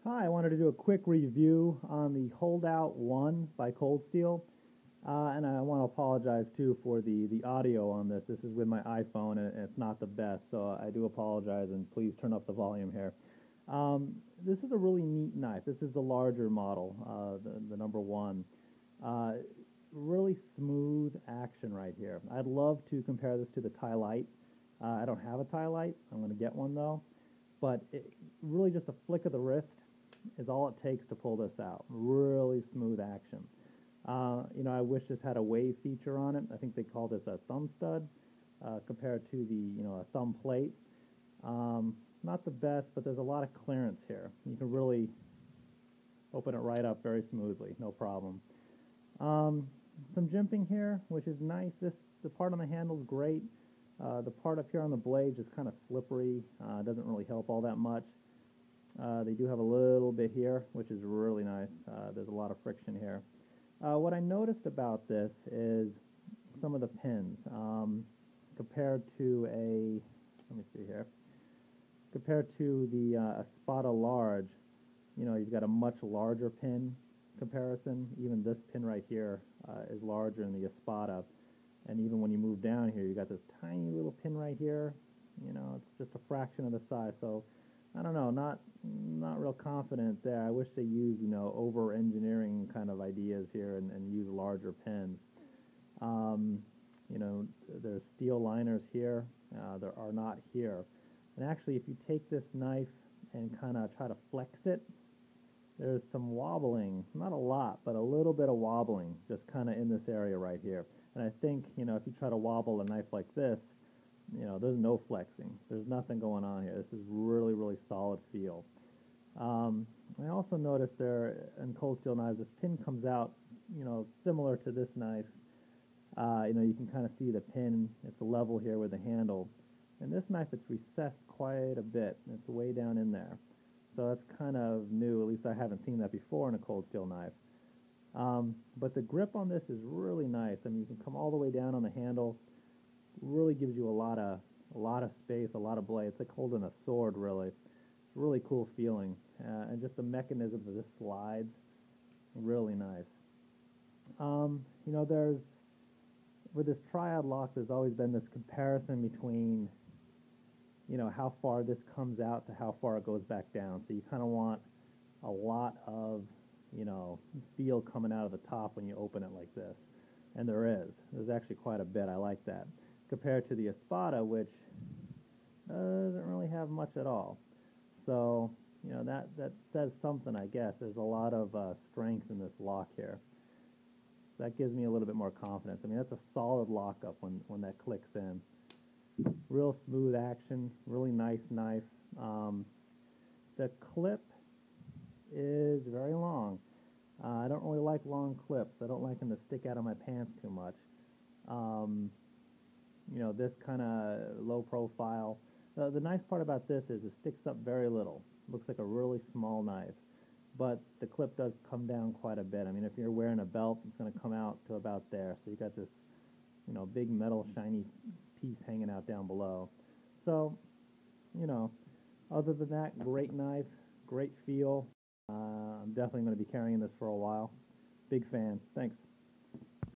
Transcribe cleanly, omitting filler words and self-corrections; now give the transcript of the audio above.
Hi, I wanted to do a quick review on the Holdout 1 by Cold Steel. And I want to apologize too for the audio on this. This is with my iPhone and it's not the best, so I do apologize and please turn up the volume here. This is a really neat knife. This is the larger model, the number 1. Uh, Really smooth action right here. I'd love to compare this to the Ty-Lite. I don't have a Ty-Lite. I'm going to get one though. But really just a flick of the wrist is all it takes to pull this out. Really smooth action. I wish this had a wave feature on it. I think they call this a thumb stud compared to a thumb plate. Not the best, but there's a lot of clearance here. You can really open it right up very smoothly, no problem. Some jimping here, which is nice. The part on the handle is great. The part up here on the blade is kind of slippery. Doesn't really help all that much. They do have a little bit here, which is really nice. There's a lot of friction here. What I noticed about this is some of the pins compared to let me see here, compared to the Espada Large. You've got a much larger pin comparison. Even this pin right here is larger in the Espada. And even when you move down here, you got this tiny little pin right here. It's just a fraction of the size. So I don't know, not real confident there. I wish they used, over-engineering kind of ideas here and use larger pins. There's steel liners here. There are not here. And actually, if you take this knife and kind of try to flex it, there's some wobbling. Not a lot, but a little bit of wobbling just kind of in this area right here. And I think, if you try to wobble a knife like this, there's no flexing. There's nothing going on here. This is really, really solid feel. I also noticed there in Cold Steel knives, this pin comes out, similar to this knife. You can kind of see the pin. It's level here with the handle. And this knife, it's recessed quite a bit. It's way down in there. So that's kind of new. At least I haven't seen that before in a Cold Steel knife. But the grip on this is really nice. I mean, you can come all the way down on the handle. Really gives you a lot of space, a lot of blade. It's like holding a sword, really. It's a really cool feeling. And just the mechanism of this slides, really nice. With this triad lock, there's always been this comparison between, how far this comes out to how far it goes back down. So you kind of want a lot of, steel coming out of the top when you open it like this. And there's actually quite a bit. I like that. Compared to the Espada, which doesn't really have much at all. So, that says something, I guess. There's a lot of strength in this lock here. That gives me a little bit more confidence. I mean, that's a solid lockup when that clicks in. Real smooth action, really nice knife. The clip is very long. I don't really like long clips. I don't like them to stick out of my pants too much. This kind of low profile. The nice part about this is it sticks up very little. Looks like a really small knife. But the clip does come down quite a bit. I mean, if you're wearing a belt, it's going to come out to about there. So you got this, big metal shiny piece hanging out down below. So, other than that, great knife, great feel. I'm definitely going to be carrying this for a while. Big fan. Thanks.